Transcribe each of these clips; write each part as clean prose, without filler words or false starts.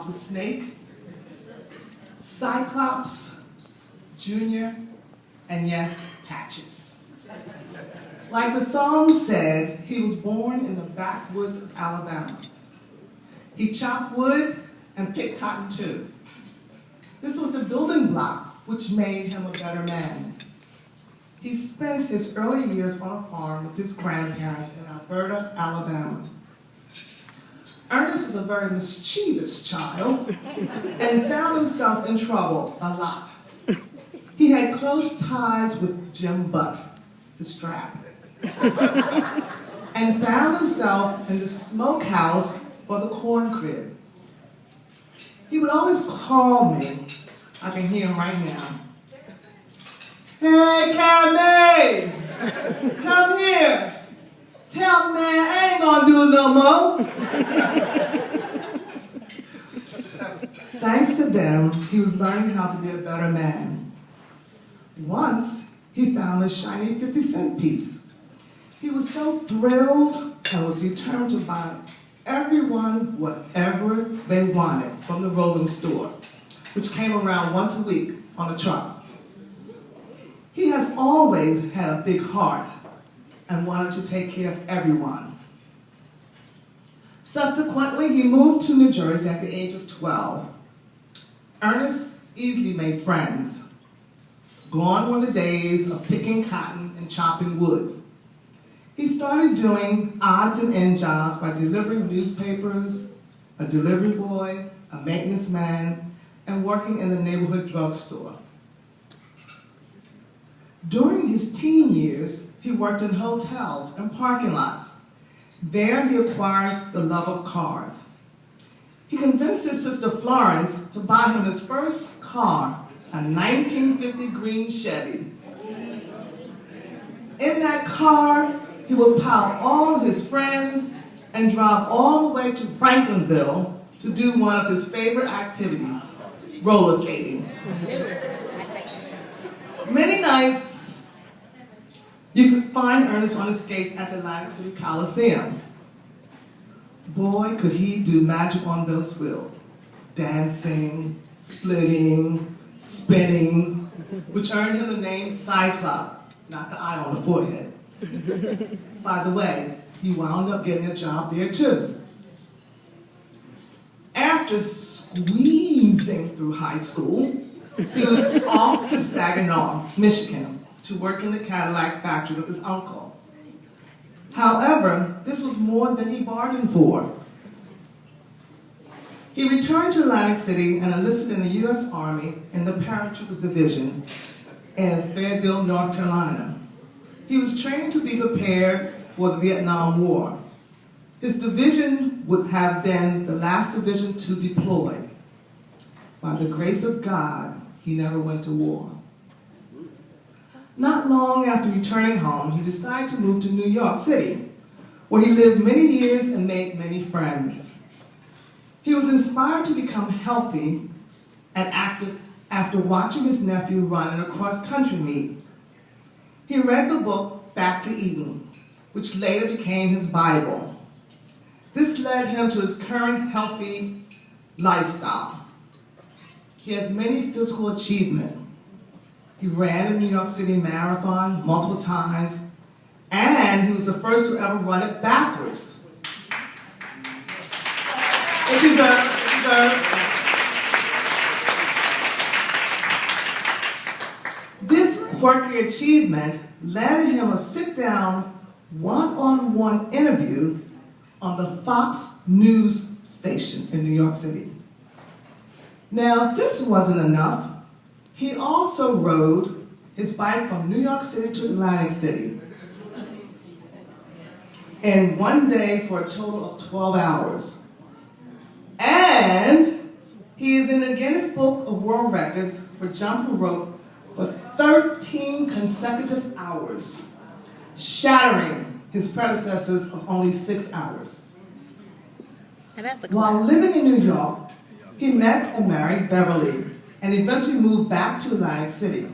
Papa Snake, Cyclops, Junior, and yes, Patches. Like the song said, he was born in the backwoods of Alabama. He chopped wood and picked cotton too. This was the building block which made him a better man. He spent his early years on a farm with his grandparents in Alberta, Alabama. Ernest was a very mischievous child and found himself in trouble a lot. He had close ties with Jim Butt, the strap, and found himself in the smokehouse or the corn crib. He would always call me. I can hear him right now. Hey, Carrie, come here. Tell man I ain't gonna do it no more. Thanks to them, he was learning how to be a better man. Once, he found a shiny 50-cent piece. He was so thrilled and was determined to buy everyone whatever they wanted from the rolling store, which came around once a week on a truck. He has always had a big heart and wanted to take care of everyone. Subsequently, he moved to New Jersey at the age of 12. Ernest easily made friends. Gone were the days of picking cotton and chopping wood. He started doing odds and end jobs by delivering newspapers, a delivery boy, a maintenance man, and working in the neighborhood drugstore. During his teen years, he worked in hotels and parking lots. There he acquired the love of cars. He convinced his sister Florence to buy him his first car, a 1950 green Chevy. In that car, he would pile all his friends and drive all the way to Franklinville to do one of his favorite activities, roller skating. Many nights, you could find Ernest on his skates at the Atlantic City Coliseum. Boy, could he do magic on those wheels. Dancing, splitting, spinning, which earned him the name Cyclops, not the eye on the forehead. By the way, he wound up getting a job there too. After squeezing through high school, he was off to Saginaw, Michigan, to work in the Cadillac factory with his uncle. However, this was more than he bargained for. He returned to Atlantic City and enlisted in the U.S. Army in the Paratroopers Division in Fayetteville, North Carolina. He was trained to be prepared for the Vietnam War. His division would have been the last division to deploy. By the grace of God, he never went to war. Not long after returning home, he decided to move to New York City, where he lived many years and made many friends. He was inspired to become healthy and active after watching his nephew run in a cross-country meet. He read the book Back to Eden, which later became his Bible. This led him to his current healthy lifestyle. He has many physical achievements. He ran a New York City marathon multiple times, and he was the first to ever run it backwards. It deserved. This quirky achievement led him a sit-down, one-on-one interview on the Fox News station in New York City. Now, if this wasn't enough, he also rode his bike from New York City to Atlantic City in one day for a total of 12 hours. And he is in the Guinness Book of World Records for jumping rope for 13 consecutive hours, shattering his predecessors of only 6 hours. While living in New York, he met and married Beverly, and eventually moved back to Atlantic City.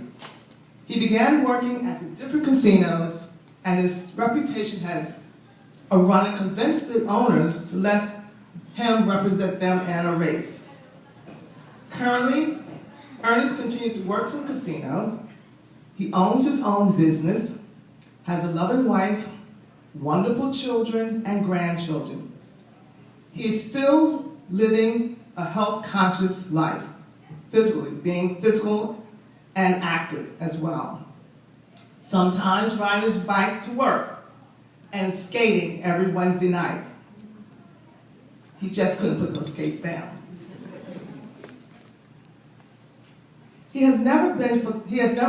He began working at the different casinos, and his reputation has run and convinced the owners to let him represent them in a race. Currently, Ernest continues to work for a casino. He owns his own business, has a loving wife, wonderful children, and grandchildren. He is still living a health-conscious life, physically, being physical and active as well. Sometimes riding his bike to work and skating every Wednesday night. He just couldn't put those skates down. He has never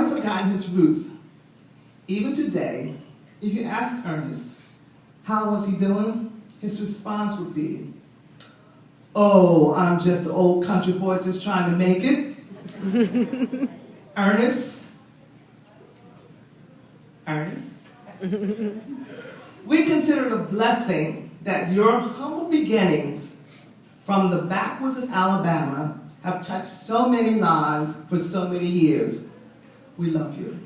forgotten his roots. Even today, if you ask Ernest, how was he doing? His response would be, "Oh, I'm just an old country boy just trying to make it." Ernest, we consider it a blessing that your humble beginnings from the backwoods of Alabama have touched so many lives for so many years. We love you.